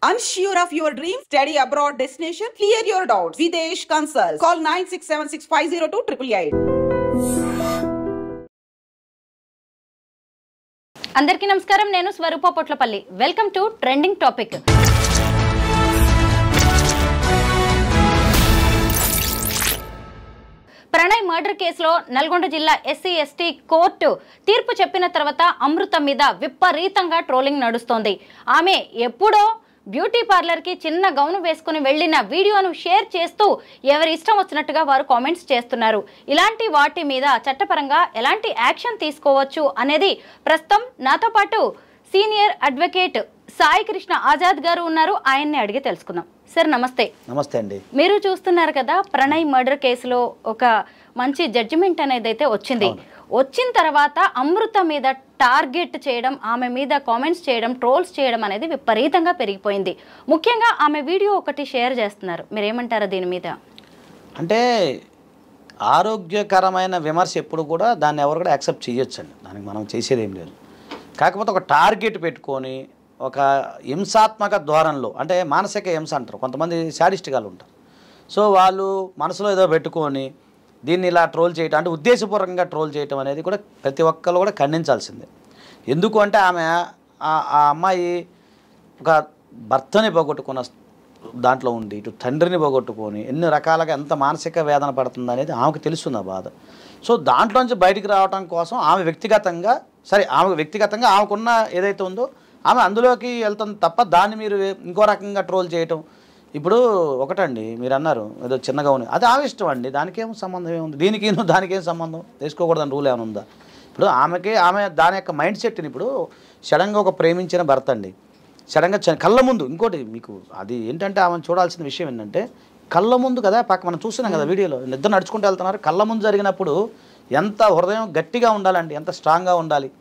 Unsure of your dream? Study abroad destination? Clear your doubts. Videsh Consult. Call 9676502888. అందరికీ నమస్కారం. నేను Swarupa Potlapalli. Welcome to trending topic. Pranay murder కేసులో నల్గొండ జిల్లా SC ST court తీర్పు చెప్పిన తర్వాత అమృత మీద విపరీతంగా ట్రోలింగ్ నడుస్తోంది. ఆమె ఎప్పుడో బ్యూటీ పార్లర్కి చిన్న గౌను వేసుకుని వెళ్లిన వీడియోను షేర్ చేస్తూ ఎవరి ఇష్టం వచ్చినట్టుగా వారు కామెంట్స్ చేస్తున్నారు. ఇలాంటి వాటి మీద చట్టపరంగా ఎలాంటి యాక్షన్ తీసుకోవచ్చు అనేది ప్రస్తుతం నాతో పాటు సీనియర్ అడ్వకేట్ సాయి కృష్ణ ఆజాద్ గారు ఉన్నారు. ఆయన్ని అడిగి తెలుసుకుందాం. సార్ నమస్తే. నమస్తే అండి. మీరు చూస్తున్నారు కదా, ప్రణయ్ మర్డర్ కేసులో ఒక మంచి జడ్జిమెంట్ అనేది అయితే వచ్చింది. వచ్చిన తర్వాత అమృత మీద టార్గెట్ చేయడం, ఆమె మీద కామెంట్స్ చేయడం, ట్రోల్స్ చేయడం అనేది విపరీతంగా పెరిగిపోయింది. ముఖ్యంగా ఆమె వీడియో ఒకటి షేర్ చేస్తున్నారు. మీరేమంటారు దీని మీద? అంటే ఆరోగ్యకరమైన విమర్శ ఎప్పుడు కూడా దాన్ని ఎవరు కూడా యాక్సెప్ట్ చేయొచ్చండి. దానికి మనం చేసేది ఏం లేదు. కాకపోతే ఒక టార్గెట్ పెట్టుకొని ఒక హింసాత్మక ధోరణిలో, అంటే మానసిక హింస అంటారు, కొంతమంది శాడిస్ట్గాలు ఉంటారు. సో వాళ్ళు మనసులో ఏదో పెట్టుకొని దీన్ని ఇలా ట్రోల్ చేయటం, అంటే ఉద్దేశపూర్వకంగా ట్రోల్ చేయటం అనేది కూడా ప్రతి ఒక్కరు కూడా ఖండించాల్సిందే. ఎందుకు అంటే ఆమె ఆ అమ్మాయి ఒక భర్తని పోగొట్టుకున్న దాంట్లో ఉండి ఇటు తండ్రిని పోగొట్టుకొని ఎన్ని రకాలుగా ఎంత మానసిక వేదన పడుతుంది అనేది ఆమెకు తెలుస్తుంది ఆ బాధ. సో దాంట్లోంచి బయటికి రావడం కోసం ఆమె వ్యక్తిగతంగా, సరే ఆమె వ్యక్తిగతంగా ఆమెకున్న ఏదైతే ఉందో ఆమె అందులోకి వెళ్తుంది తప్ప దాన్ని మీరు ఇంకో రకంగా ట్రోల్ చేయటం. ఇప్పుడు ఒకటండి, మీరు అన్నారు ఏదో చిన్నగా ఉంది, అది ఆమె ఇష్టం అండి, దానికేం సంబంధం ఏముంది, దీనికి దానికేం సంబంధం, తీసుకోకూడదని రూల్ ఏమైనా ఉందా? ఇప్పుడు ఆమె దాని యొక్క మైండ్ సెట్ని, ఇప్పుడు సడన్గా ఒక ప్రేమించిన భర్త అండి సడన్గా కళ్ళ ముందు, ఇంకోటి మీకు అది ఏంటంటే ఆమెను చూడాల్సిన విషయం ఏంటంటే కళ్ళ ముందు కదా, మనం చూస్తున్నాం కదా వీడియోలో, నిద్ర నడుచుకుంటూ వెళ్తున్నారు, కళ్ళ ముందు జరిగినప్పుడు ఎంత హృదయం గట్టిగా ఉండాలండి, ఎంత స్ట్రాంగ్గా ఉండాలి,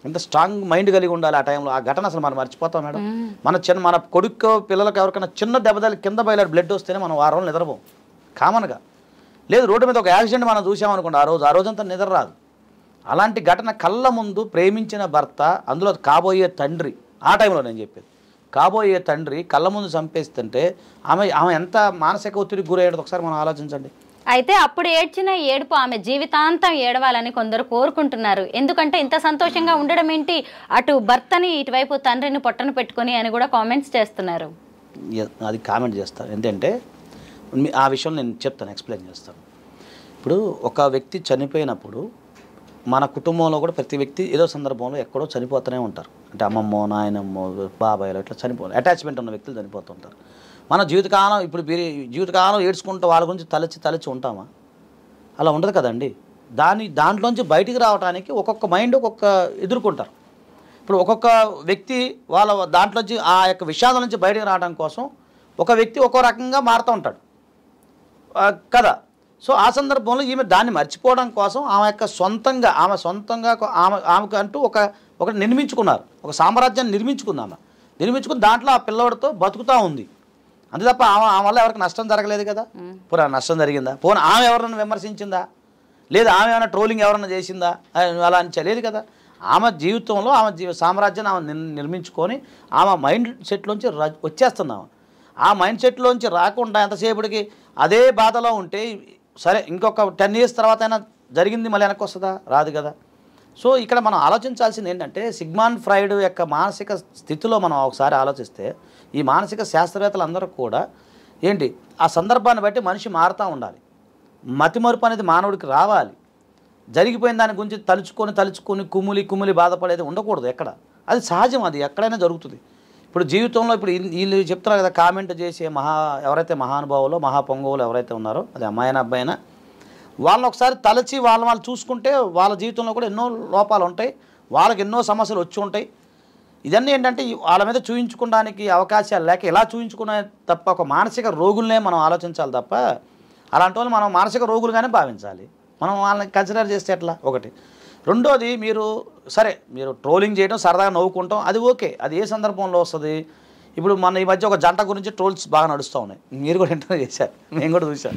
ఎంత స్ట్రాంగ్ మైండ్ కలిగి ఉండాలి ఆ టైంలో. ఆ ఘటన అసలు మనం మర్చిపోతాం మేడం. మన కొడుకు పిల్లలకు ఎవరికైనా చిన్న దెబ్బతలు కింద బయలు బ్లడ్ వస్తేనే మనం ఆ రోజు నిద్రపోం కామన్గా. లేదు రోడ్డు మీద ఒక యాక్సిడెంట్ మనం చూసామనుకోండి, ఆ రోజంతా నిద్ర రాదు. అలాంటి ఘటన కళ్ళ ముందు ప్రేమించిన భర్త, అందులో కాబోయే తండ్రి, ఆ టైంలో నేను చెప్పేది కాబోయే తండ్రి కళ్ళ ముందు చంపేస్తుంటే ఆమె ఎంత మానసిక ఒత్తిడికి గురయ్యేది ఒకసారి మనం ఆలోచించండి. అయితే అప్పుడు ఏడ్చిన ఏడుపు ఆమె జీవితాంతం ఏడవాలని కొందరు కోరుకుంటున్నారు. ఎందుకంటే ఇంత సంతోషంగా ఉండడం ఏంటి, అటు భర్తని ఇటువైపు తండ్రిని పొట్టను పెట్టుకొని అని కూడా కామెంట్స్ చేస్తున్నారు. అది కామెంట్ చేస్తారు. ఎందుకంటే ఆ విషయం నేను చెప్తాను, ఎక్స్ప్లెయిన్ చేస్తాను. ఇప్పుడు ఒక వ్యక్తి చనిపోయినప్పుడు మన కుటుంబంలో కూడా ప్రతి వ్యక్తి ఏదో సందర్భంలో ఎక్కడో చనిపోతూనే ఉంటారు. అంటే అమ్మమ్మో, నాయనమ్మో, బాబాయ్లో ఇట్లా చనిపోవాలి, అటాచ్మెంట్ ఉన్న వ్యక్తులు చనిపోతుంటారు. మన జీవితకాలం ఏడ్చుకుంటూ వాళ్ళ గురించి తలచి ఉంటామా? అలా ఉండదు కదండి. దాంట్లోంచి బయటికి రావడానికి ఒక్కొక్క మైండ్ ఒక్కొక్క ఎదుర్కొంటారు. ఇప్పుడు ఒక్కొక్క వ్యక్తి వాళ్ళ దాంట్లోంచి ఆ యొక్క విషాదం నుంచి బయటికి రావడం కోసం ఒక వ్యక్తి ఒక్కో రకంగా మారుతూ ఉంటాడు కదా. సో ఆ సందర్భంలో ఈమె దాన్ని మర్చిపోవడం కోసం ఆమెకు అంటూ ఒక నిర్మించుకున్నారు, ఒక సామ్రాజ్యాన్ని నిర్మించుకుని దాంట్లో ఆ పిల్లవాడితో బతుకుతూ ఉంది. అంతే తప్ప ఆమె వల్ల ఎవరికి నష్టం జరగలేదు కదా. పోనీ నష్టం జరిగిందా? పోనీ ఆమె ఎవరన్నా విమర్శించిందా? లేదా ఆమె ఏమైనా ట్రోలింగ్ ఎవరన్నా చేసిందా? అలా అని తెలియదు కదా. ఆమె జీవితంలో సామ్రాజ్యాన్ని ఆమె నిర్మించుకొని ఆమె మైండ్ సెట్లోంచి వచ్చేస్తుంది. ఆ మైండ్ సెట్లోంచి రాకుండా ఎంతసేపటికి అదే బాధలో ఉంటే సరే ఇంకొక 10 years తర్వాత అయినా జరిగింది మళ్ళీ వెనక్కి వస్తుందా? రాదు కదా. సో ఇక్కడ మనం ఆలోచించాల్సింది ఏంటంటే సిగ్మండ్ ఫ్రాయిడ్ యొక్క మానసిక స్థితిలో మనం ఒకసారి ఆలోచిస్తే ఈ మానసిక శాస్త్రవేత్తలు అందరూ కూడా ఏంటి, ఆ సందర్భాన్ని బట్టి మనిషి మారుతూ ఉండాలి. మతిమరుపు అనేది మానవుడికి రావాలి. జరిగిపోయిన దాని గురించి తలుచుకొని కుమ్ములి బాధపడేది ఉండకూడదు ఎక్కడ. అది సహజం, అది ఎక్కడైనా జరుగుతుంది. ఇప్పుడు జీవితంలో ఇప్పుడు వీళ్ళు చెప్తున్నారు కదా, కామెంట్ చేసే ఎవరైతే మహానుభావులో మహాపొంగవులు ఎవరైతే ఉన్నారో, అది అమ్మాయినా అబ్బాయినా, వాళ్ళని ఒకసారి తలచి వాళ్ళు చూసుకుంటే వాళ్ళ జీవితంలో కూడా ఎన్నో లోపాలు ఉంటాయి, వాళ్ళకి ఎన్నో సమస్యలు వచ్చి ఉంటాయి. ఇదన్నీ ఏంటంటే వాళ్ళ మీద చూయించుకోవడానికి అవకాశాలు లేక ఇలా చూయించుకునే తప్ప ఒక మానసిక రోగులనే మనం ఆలోచించాలి తప్ప అలాంటి వాళ్ళు మనం మానసిక రోగులుగానే భావించాలి. మనం వాళ్ళని కన్సిడర్ చేస్తే ఎట్లా? ఒకటి. రెండోది, మీరు ట్రోలింగ్ చేయడం, సరదాగా నవ్వుకుంటాం, అది ఓకే. అది ఏ సందర్భంలో వస్తుంది? ఇప్పుడు మన ఈ మధ్య ఒక జంట గురించి ట్రోల్స్ బాగా నడుస్తూ ఉన్నాయి, మీరు కూడా ఇంటర్వ్యూ చేశారు, మేము కూడా చూసాం.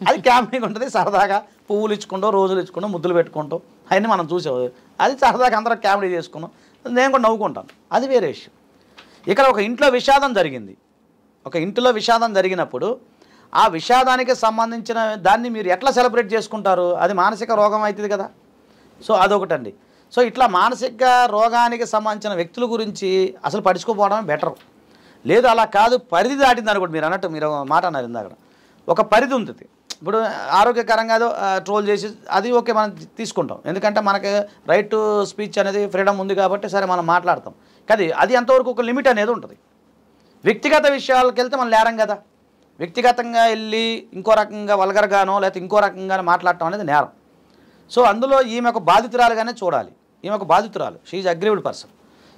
అది క్యాంపింగ్ ఉంటుంది, సరదాగా పువ్వులు ఇచ్చుకుంటాం, రోజులు ఇచ్చుకుంటాం, ముద్దులు పెట్టుకుంటాం, అవన్నీ మనం చూసాం. అది సరదాగా అందరూ కామెడీ చేసుకున్నాం, నేను కూడా నవ్వుకుంటాను, అది వేరే విషయం. ఇక్కడ ఒక ఇంట్లో విషాదం జరిగింది, ఒక ఇంటిలో విషాదం జరిగినప్పుడు ఆ విషాదానికి సంబంధించిన దాన్ని మీరు ఎట్లా సెలబ్రేట్ చేసుకుంటారు? అది మానసిక రోగం అవుతుంది కదా. సో అదొకటండి. సో ఇట్లా మానసిక రోగానికి సంబంధించిన వ్యక్తుల గురించి అసలు పడుచుకోపోవడం బెటర్. లేదు అలా కాదు, పరిధి దాటింది అనుకోండి. మీరు అన్నట్టు మీరు మాట అన్నారు ఇందాక, ఒక పరిధి ఉంటుంది. ఇప్పుడు ఆరోగ్యకరంగా ట్రోల్ చేసి అది ఓకే మనం తీసుకుంటాం, ఎందుకంటే మనకి రైట్ టు స్పీచ్ అనేది ఫ్రీడమ్ ఉంది కాబట్టి సరే మనం మాట్లాడతాం. కానీ అది ఎంతవరకు ఒక లిమిట్ అనేది ఉంటుంది. వ్యక్తిగత విషయాలకు వెళ్తే మనం లేరం కదా. వ్యక్తిగతంగా వెళ్ళి ఇంకో రకంగా వల్గర్గానో లేకపోతే ఇంకో రకంగానో మాట్లాడటం అనేది నేరం. సో అందులో ఈమె ఒక బాధితురాలుగానే చూడాలి. ఈమె ఒక బాధితురాలు, షీఈ్ అగ్రీవ్డ్ పర్సన్.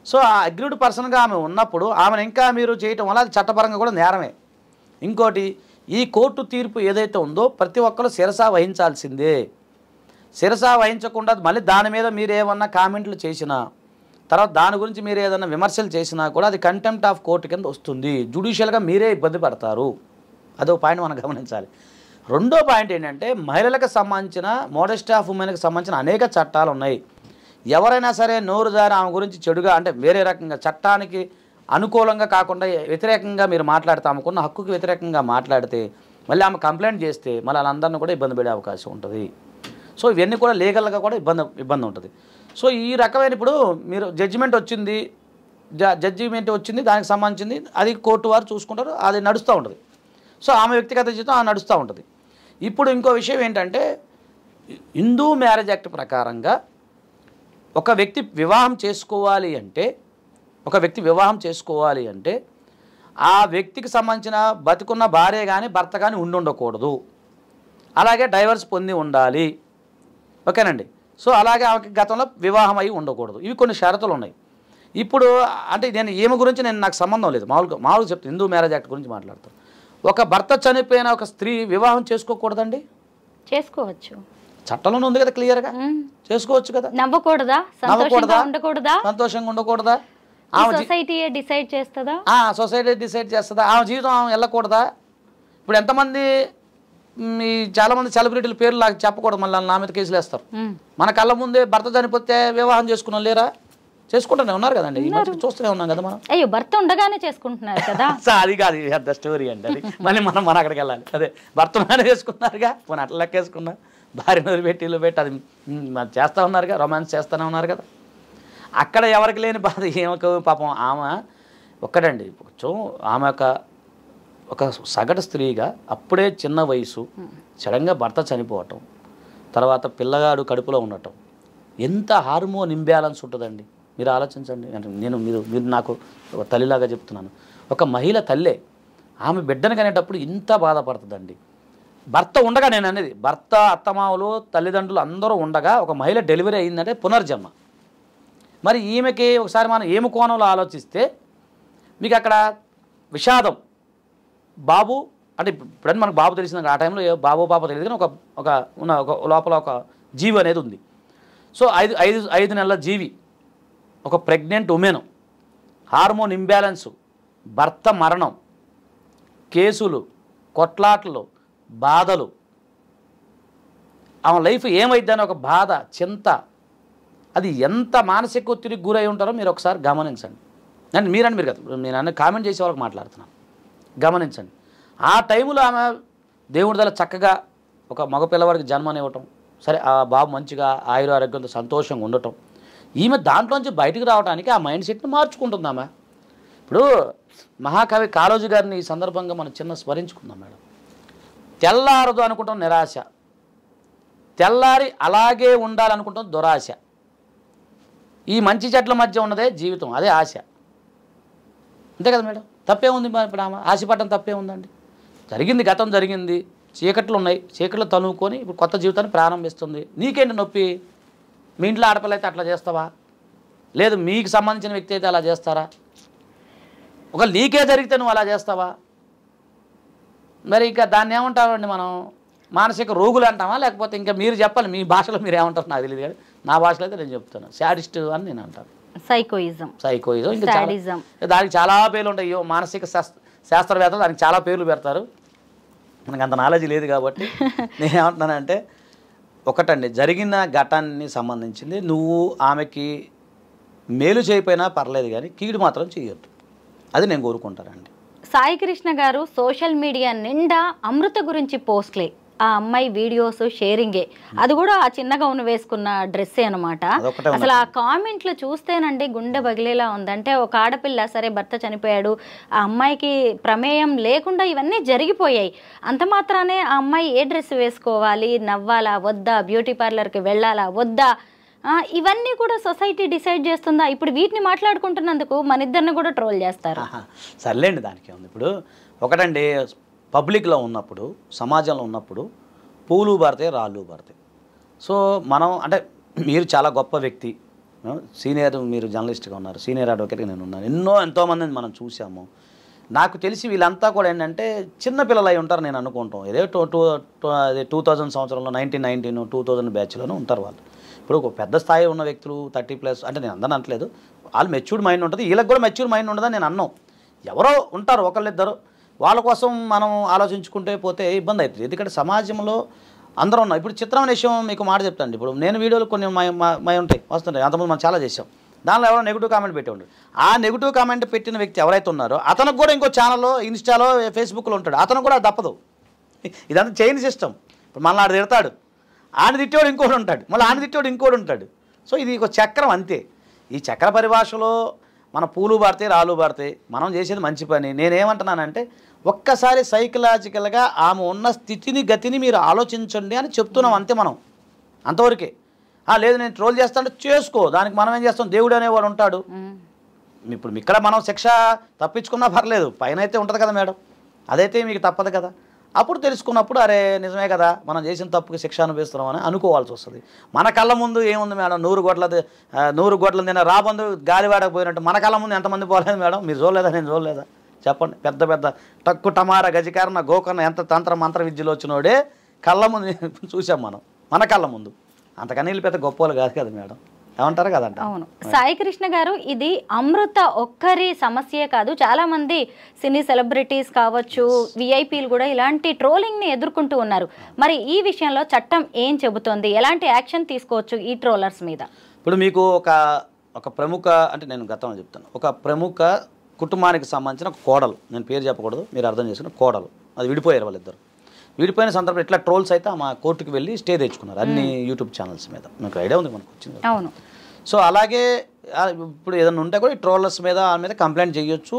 సో ఆ అగ్రీవ్డ్ పర్సన్గా ఆమె ఉన్నప్పుడు ఆమెను ఇంకా మీరు చేయటం వల్ల అది చట్టపరంగా కూడా నేరమే. ఇంకోటి, ఈ కోర్టు తీర్పు ఏదైతే ఉందో ప్రతి ఒక్కరు శిరసా వహించాల్సిందే. శిరసా వహించకుండా మళ్ళీ దాని మీద మీరు ఏమన్నా కామెంట్లు చేసినా, తర్వాత దాని గురించి మీరు ఏదైనా విమర్శలు చేసినా కూడా అది కంటెంప్ట్ ఆఫ్ కోర్టు కింద వస్తుంది. జ్యుడిషియల్గా మీరే ఇబ్బంది పడతారు. అదొక పాయింట్ మనం గమనించాలి. రెండో పాయింట్ ఏంటంటే, మహిళలకు సంబంధించిన మోడెస్టీ ఆఫ్ ఉమెన్కి సంబంధించిన అనేక చట్టాలు ఉన్నాయి. ఎవరైనా సరే నోరు జారి ఆమె గురించి చెడుగా, అంటే వేరే రకంగా చట్టానికి అనుకూలంగా కాకుండా వ్యతిరేకంగా మీరు మాట్లాడితే, ఆమెకున్న హక్కుకి వ్యతిరేకంగా మాట్లాడితే, మళ్ళీ ఆమె కంప్లైంట్ చేస్తే మళ్ళీ వాళ్ళందరినీ కూడా ఇబ్బంది పడే అవకాశం ఉంటుంది. సో ఇవన్నీ కూడా లీగల్గా కూడా ఇబ్బంది ఉంటుంది. సో ఈ రకమైన ఇప్పుడు మీరు జడ్జిమెంట్ వచ్చింది, దానికి సంబంధించింది అది కోర్టు వారు చూసుకుంటారు, అది నడుస్తూ ఉంటుంది. సో ఆమె వ్యక్తిగత జీవితం ఆమె నడుస్తూ ఉంటుంది. ఇప్పుడు ఇంకో విషయం ఏంటంటే, హిందూ మ్యారేజ్ యాక్ట్ ప్రకారంగా ఒక వ్యక్తి వివాహం చేసుకోవాలి అంటే ఆ వ్యక్తికి సంబంధించిన బతికున్న భార్య కానీ భర్త కానీ ఉండకూడదు. అలాగే డైవర్స్ పొంది ఉండాలి. ఓకేనండి. సో అలాగే ఆమెకి గతంలో వివాహం అయి ఉండకూడదు. ఇవి కొన్ని షరతులు ఉన్నాయి. ఇప్పుడు అంటే ఈమె గురించి నాకు సంబంధం లేదు, మామూలుగా చెప్తాను. హిందూ మ్యారేజ్ యాక్ట్ గురించి మాట్లాడతాను. ఒక భర్త చనిపోయిన ఒక స్త్రీ వివాహం చేసుకోకూడదండి? చేసుకోవచ్చు, చట్టంలోనే ఉంది కదా క్లియర్గా. చేసుకోవచ్చు కదా. నవ్వకూడదా? సంతోషంగా ఉండకూడదా? సొసైటీ డిసైడ్ చేస్తుందా? సొసైటీ డిసైడ్ చేస్తుందా? ఆమె జీవితం ఆమె వెళ్ళకూడదా? ఇప్పుడు ఎంతమంది చాలామంది సెలబ్రిటీల పేర్లు నాకు చెప్పకూడదు, మళ్ళీ నా మీద కేసులు వేస్తారు. మన కళ్ళ ముందే భర్త చనిపోతే వివాహం చేసుకున్నాం లేరా? చేసుకుంటూనే ఉన్నారు కదండి, ఈ మధ్య చూస్తూనే ఉన్నాం కదా మనం. అయ్యో, భర్త ఉండగానే చేసుకుంటున్నారు కదా. అది కాదు పెద్ద స్టోరీ అండి అది. మళ్ళీ మనం అక్కడికి వెళ్ళాలి. అదే భర్తగానే చేసుకున్నారుగా, పోనీ అట్లా లెక్కేసుకున్నా, భార్యను వదిలిపెట్టి ఇల్లు పెట్టి అది చేస్తూ ఉన్నారుగా, రొమాన్స్ చేస్తూనే ఉన్నారు కదా. అక్కడ ఎవరికి లేని బాధ ఏమకు పాపం. ఆమె ఒక్కడండి, కొంచెం ఆమె ఒక సగటు స్త్రీగా అప్పుడే చిన్న వయసు, సడన్గా భర్త చనిపోవటం, తర్వాత పిల్లగాడు కడుపులో ఉండటం, ఎంత హార్మోన్ ఇంబ్యాలెన్స్ ఉంటుందండి మీరు ఆలోచించండి. అంటే మీరు నాకు ఒక తల్లిలాగా చెప్తున్నాను. ఒక మహిళ తల్లే ఆమె బిడ్డను కనేటప్పుడు ఇంత బాధపడుతుందండి. భర్త ఉండగా, నేను అనేది భర్త, అత్తమావులు, తల్లిదండ్రులు అందరూ ఉండగా ఒక మహిళ డెలివరీ అయిందంటే పునర్జన్మ. మరి ఈమెకి ఒకసారి మనం ఏమి కోణంలో ఆలోచిస్తే మీకు అక్కడ విషాదం, బాబు అంటే ఇప్పుడు మనకు బాబు తెలిసిన ఆ టైంలో బాబు పాప తెలియదు, కానీ ఒక లోపల ఒక జీవి అనేది ఉంది. సో ఐదు నెలల జీవి, ఒక ప్రెగ్నెంట్ ఉమెన్, హార్మోన్ ఇంబ్యాలెన్సు, భర్త మరణం, కేసులు, కొట్లాట్లు, బాధలు, ఆమె లైఫ్ ఏమైందని ఒక బాధ, చింత, అది ఎంత మానసిక ఒత్తిడికి గురై ఉంటారో మీరు ఒకసారి గమనించండి. మీరు కదా, నేను అన్న కామెంట్ చేసే వాళ్ళకి మాట్లాడుతున్నాను, గమనించండి. ఆ టైంలో ఆమె దేవుడి దల చక్కగా ఒక మగ పిల్లవాడికి జన్మనివ్వటం, సరే ఆ బాబు మంచిగా ఆయురారోగ్యంతో సంతోషంగా ఉండటం, ఈమె దాంట్లోంచి బయటకు రావడానికి ఆ మైండ్ సెట్ని మార్చుకుంటుంది ఆమె. ఇప్పుడు మహాకవి కాళోజీ గారిని ఈ సందర్భంగా మనం చిన్న స్మరించుకుందాం మేడం. తెల్లారదు అనుకుంటాం నిరాశ, తెల్లారి అలాగే ఉండాలనుకుంటాం దురాశ. ఈ మంచి చెట్ల మధ్య ఉన్నదే జీవితం, అదే ఆశ. అంతే కదా మేడం, తప్పే ఉంది. ఇప్పుడు ఆమె ఆశపడటం తప్పే ఉందండి. జరిగింది, గతం జరిగింది, చీకట్లు ఉన్నాయి, చీకట్లు తనుకొని ఇప్పుడు కొత్త జీవితాన్ని ప్రారంభిస్తుంది. నీకేంటి నొప్పి? మీ ఇంట్లో ఆడపిల్ల అయితే అట్లా చేస్తావా? లేదు మీకు సంబంధించిన వ్యక్తి అయితే అలా చేస్తారా? ఒకవేళ నీకే జరిగితే నువ్వు అలా చేస్తావా? మరి ఇంకా దాన్ని ఏమంటామండి మనం? మానసిక రోగులు అంటామా, లేకపోతే ఇంకా మీరు చెప్పాలి మీ భాషలో మీరు ఏమంటారు నాకు తెలియదు, కానీ నా భాషలో అయితే నేను చెప్తాను శాడిస్ట్ అని నేను అంటాను. సైకోయిజం ఇంకా దానికి చాలా పేర్లు ఉంటాయి. మానసిక శాస్త్రవేత్తలు దానికి చాలా పేర్లు పెడతారు. మనకు అంత నాలెడ్జ్ లేదు కాబట్టి నేనేమంటున్నానంటే, ఒకటండి, జరిగిన ఘటాన్ని సంబంధించింది నువ్వు ఆమెకి మేలు చేయకపోయినా పర్లేదు, కానీ కీడు మాత్రం చేయొద్దు. అది నేను కోరుకుంటానండి. సాయి కృష్ణ గారు సోషల్ మీడియా నిండా అమృత గురించి పోస్ట్లే, ఆ అమ్మాయి వీడియోస్ షేరింగే, అది కూడా ఆ చిన్న గౌను వేసుకున్న డ్రెస్సే అనమాట. అసలు ఆ కామెంట్లు చూస్తేనండి గుండె బగిలేలా ఉందంటే, ఒక ఆడపిల్ల సరే భర్త చనిపోయాడు, ఆ అమ్మాయికి ప్రమేయం లేకుండా ఇవన్నీ జరిగిపోయాయి, అంత మాత్రానే ఆ అమ్మాయి ఏ డ్రెస్ వేసుకోవాలి, నవ్వాలా వద్దా, బ్యూటీ పార్లర్కి వెళ్ళాలా వద్దా, ఇవన్నీ కూడా సొసైటీ డిసైడ్ చేస్తుందా? ఇప్పుడు వీటిని మాట్లాడుకుంటున్నందుకు మన ఇద్దరిని కూడా ట్రోల్ చేస్తారు. సర్లేండి, దానికి ఉంది. ఇప్పుడు ఒకటండి, పబ్లిక్లో ఉన్నప్పుడు, సమాజంలో ఉన్నప్పుడు పూలు పడతాయి, రాళ్ళు పడతాయి. సో మనం అంటే మీరు చాలా గొప్ప వ్యక్తి, సీనియర్, మీరు జర్నలిస్ట్గా ఉన్నారు, సీనియర్ అడ్వకేట్గా నేను ఉన్నాను, ఎంతోమందిని మనం చూసాము. నాకు తెలిసి వీళ్ళంతా కూడా ఏంటంటే చిన్నపిల్లలు అయి ఉంటారు నేను అనుకుంటాం. ఇదే 2000 సంవత్సరంలో 1919 2000 బ్యాచ్లోనే ఉంటారు వాళ్ళు. ఇప్పుడు ఒక పెద్ద స్థాయి ఉన్న వ్యక్తులు 30+ అంటే నేను అందరూ అనట్లేదు, వాళ్ళు మెచ్యూర్డ్ మైండ్ ఉంటుంది, వీళ్ళకి కూడా మెచ్యూర్ మైండ్ ఉండదని నేను అన్నాం. ఎవరో ఉంటారు ఒకళ్ళిద్దరు, వాళ్ళ కోసం మనం ఆలోచించుకుంటే పోతే ఇబ్బంది అవుతుంది. ఎందుకంటే సమాజంలో అందరూ ఉన్నాం. ఇప్పుడు చిత్రమైన విషయం మీకు మాట చెప్తాను. ఇప్పుడు నేను వీడియోలు కొన్ని మై ఉంటాయి, వస్తుంటాయి, అంతకుముందు మనం చాలా చేసాం. దానిలో ఎవరో నెగిటివ్ కామెంట్ పెట్టి ఉంటాడు. ఆ నెగిటివ్ కామెంట్ పెట్టిన వ్యక్తి ఎవరైతే ఉన్నారో అతనికి కూడా ఇంకో ఛానల్లో, ఇన్స్టాలో, ఫేస్బుక్లో ఉంటాడు, అతను కూడా తప్పదు. ఇదంతా చైన్ సిస్టమ్. ఇప్పుడు మళ్ళీ ఆడు తిడతాడు, ఆయన తిట్టేవాడు ఇంకోటి ఉంటాడు, మళ్ళీ ఆయన తిట్టేవాడు ఇంకోటి ఉంటాడు. సో ఇది ఒక చక్రం అంతే. ఈ చక్ర పరిభాషలో మన పూలు పడితే రాళ్ళు పడతాయి, మనం చేసేది మంచి పని. నేనేమంటున్నానంటే ఒక్కసారి సైకలాజికల్గా ఆమె ఉన్న స్థితిని గతిని మీరు ఆలోచించండి అని చెప్తున్నాం అంతే. మనం అంతవరకే. లేదు నేను ట్రోల్ చేస్తాను చేసుకో, దానికి మనం ఏం చేస్తాం, దేవుడు అనేవాడు ఉంటాడు. ఇప్పుడు ఇక్కడ మనం శిక్ష తప్పించుకున్నా పర్లేదు, పైన అయితే ఉంటుంది కదా మేడం, అదైతే మీకు తప్పదు కదా. అప్పుడు తెలుసుకున్నప్పుడు అరే నిజమే కదా, మనం చేసిన తప్పుకి శిక్ష అనుభవిస్తున్నామని అనుకోవాల్సి వస్తుంది. మన కళ్ళ ముందు ఏముంది మేడం, 100 గొడ్ల తిన్న రాబందు గాలివాడకు పోయినట్టు మన కళ్ళ ముందు ఎంతమంది పోలేదు మేడం, మీరు చూడలేదా, నేను చూడలేదా చెప్పండి. పెద్ద పెద్ద టక్కు టమార గజకారణ గోకర్ణ ఎంత తంత్ర మంత్ర విద్యలో వచ్చినోడే కళ్ళ ముందు చూసాం మనం, మన కళ్ళ ముందు. అంతకన్నా వీళ్ళు పెద్ద గొప్పలు కాదు కదా మేడం, ఏమంటారు కదంట. అవును సాయి కృష్ణ గారు, ఇది అమృత ఒక్కరి సమస్యే కాదు, చాలా మంది సినీ సెలబ్రిటీస్ కావచ్చు, విఐపీలు కూడా ఇలాంటి ట్రోలింగ్ ని ఎదుర్కొంటూ ఉన్నారు. మరి ఈ విషయంలో చట్టం ఏం చెబుతోంది, ఎలాంటి యాక్షన్ తీసుకోవచ్చు ఈ ట్రోలర్స్ మీద? ఇప్పుడు మీకు ఒక ప్రముఖ, అంటే నేను గతంలో చెప్తాను, ఒక ప్రముఖ కుటుంబానికి సంబంధించిన ఒక కోడలు, నేను పేరు చెప్పకూడదు, మీరు అర్థం చేసుకున్న కోడలు, అది విడిపోయారు వాళ్ళిద్దరు. విడిపోయిన సందర్భం ఇట్లా ట్రోల్స్ అయితే మా కోర్టుకు వెళ్ళి స్టే తెచ్చుకున్నారు అన్ని యూట్యూబ్ ఛానల్స్ మీద. మీకు ఐడియా ఉంది మనకు వచ్చింది. అవును. సో అలాగే ఇప్పుడు ఏదైనా ఉంటే కూడా ఈ ట్రోలర్స్ మీద వాళ్ళ మీద కంప్లైంట్ చేయొచ్చు.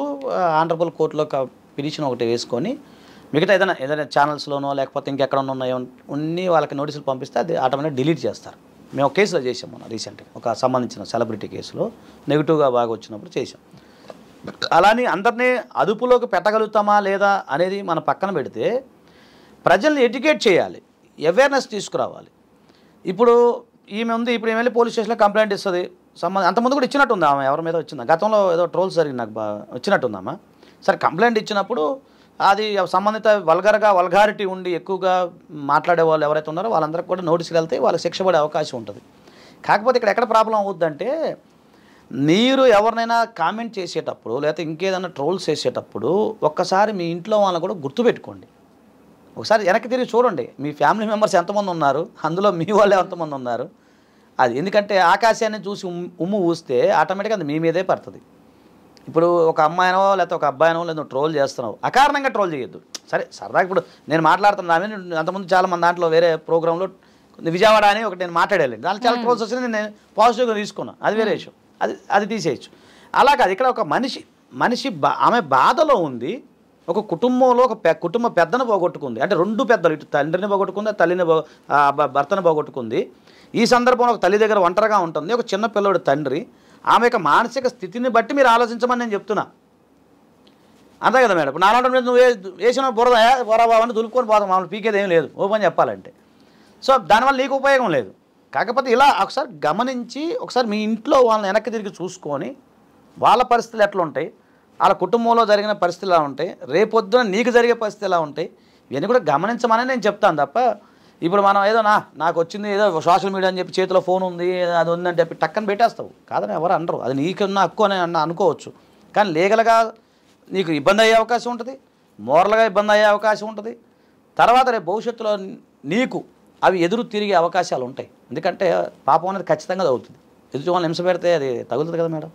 ఆనరబుల్ కోర్టులో పిటిషన్ ఒకటి వేసుకొని మిగతా ఏదైనా ఛానల్స్లోనో లేకపోతే ఇంకెక్కడ ఉన్నాయో ఉన్ని వాళ్ళకి నోటీసులు పంపిస్తే అది ఆటోమేటిక్గా డిలీట్ చేస్తారు. మేము ఒక కేసులో చేసాం మొన్న రీసెంట్గా, ఒక సంబంధించిన సెలబ్రిటీ కేసులో నెగిటివ్గా బాగా వచ్చినప్పుడు చేసాం. అలానే అందరినీ అదుపులోకి పెట్టగలుగుతామా లేదా అనేది మన పక్కన పెడితే ప్రజల్ని ఎడ్యుకేట్ చేయాలి, అవేర్నెస్ తీసుకురావాలి. ఇప్పుడు ఈమె ఉంది, ఇప్పుడు ఈమె వెళ్ళి పోలీస్ స్టేషన్లో కంప్లైంట్ ఇస్తుంది. అంతకుముందు కూడా ఇచ్చినట్టుంది, ఆమె ఎవరి మీద వచ్చిందా, గతంలో ఏదో ట్రోల్స్ జరిగింది నాకు వచ్చినట్టుందమ్మా. సరే కంప్లైంట్ ఇచ్చినప్పుడు అది సంబంధిత వల్గారిటీ ఉండి ఎక్కువగా మాట్లాడే వాళ్ళు ఎవరైతే ఉన్నారో వాళ్ళందరికీ కూడా నోటీసులు వెళ్తాయి, వాళ్ళకి శిక్ష పడే అవకాశం ఉంటుంది. కాకపోతే ఇక్కడ ఎక్కడ ప్రాబ్లం అవుద్దంటే, మీరు ఎవరినైనా కామెంట్ చేసేటప్పుడు లేకపోతే ఇంకేదైనా ట్రోల్స్ చేసేటప్పుడు ఒక్కసారి మీ ఇంట్లో వాళ్ళని కూడా గుర్తుపెట్టుకోండి. ఒకసారి వెనక్కి తిరిగి చూడండి, మీ ఫ్యామిలీ మెంబర్స్ ఎంతమంది ఉన్నారు, అందులో మీ వాళ్ళు ఎంతమంది ఉన్నారు. అది ఎందుకంటే ఆకాశాన్ని చూసి ఉమ్ము ఊస్తే ఆటోమేటిక్గా అది మీ మీదే పడుతుంది. ఇప్పుడు ఒక అమ్మాయినో లేకపోతే ఒక అబ్బాయినో లేదా ట్రోల్ చేస్తున్నావు, అకారణంగా ట్రోల్ చేయొద్దు. సరే సరదాగా ఇప్పుడు నేను మాట్లాడుతున్నాను, అంతకుముందు చాలామంది దాంట్లో వేరే ప్రోగ్రాంలో విజయవాడ అని ఒకటి నేను మాట్లాడేయాలి, దాంట్లో చాలా ట్రోల్స్ వచ్చింది, నేను పాజిటివ్గా తీసుకున్నాను, అది వేరే విషయం, అది తీసేయచ్చు. అలా కాదు, ఇక్కడ ఒక మనిషి ఆమె బాధలో ఉంది, ఒక కుటుంబంలో ఒక కుటుంబ పెద్దను పోగొట్టుకుంది, అంటే 2 పెద్దలు, ఇటు తండ్రిని పోగొట్టుకుంది, తల్లిని భర్తను పోగొట్టుకుంది. ఈ సందర్భంలో ఒక తల్లి దగ్గర ఒంటరిగా ఉంటుంది, ఒక చిన్న పిల్లవాడు తండ్రి. ఆమె యొక్క మానసిక స్థితిని బట్టి మీరు ఆలోచించమని నేను చెప్తున్నా, అంతే కదా మేడం. ఇప్పుడు నాలుగు మీద నువ్వు వేసిన బొరబాబు దులుపుకొని పోతాం, మామూలు పీకేది ఏం లేదు ఓపెన్ చెప్పాలంటే. సో దానివల్ల నీకు ఉపయోగం లేదు. కాకపోతే ఇలా ఒకసారి గమనించి ఒకసారి మీ ఇంట్లో వాళ్ళని వెనక్కి తిరిగి చూసుకొని వాళ్ళ పరిస్థితులు ఎట్లా ఉంటాయి, వాళ్ళ కుటుంబంలో జరిగిన పరిస్థితులు ఎలా ఉంటాయి, రేపొద్దున నీకు జరిగే పరిస్థితులు ఎలా ఉంటాయి, ఇవన్నీ కూడా గమనించమని నేను చెప్తాను తప్ప ఇప్పుడు మనం ఏదో నాకు వచ్చింది ఏదో సోషల్ మీడియా అని చెప్పి చేతిలో ఫోన్ ఉంది అది ఉందని చెప్పి టక్కన పెట్టేస్తావు, కాదని ఎవరు అనరు. అది నీకున్న హక్కు అని అనుకోవచ్చు, కానీ లీగల్గా నీకు ఇబ్బంది అయ్యే అవకాశం ఉంటుంది, మోరల్గా ఇబ్బంది అయ్యే అవకాశం ఉంటుంది. తర్వాత రేపు భవిష్యత్తులో నీకు అవి ఎదురు తిరిగే అవకాశాలు ఉంటాయి. ఎందుకంటే పాపం అనేది ఖచ్చితంగా తగ్గుతుంది. ఎదుటి వాళ్ళని హింస పెడితే అది తగులుతుంది కదా మేడం.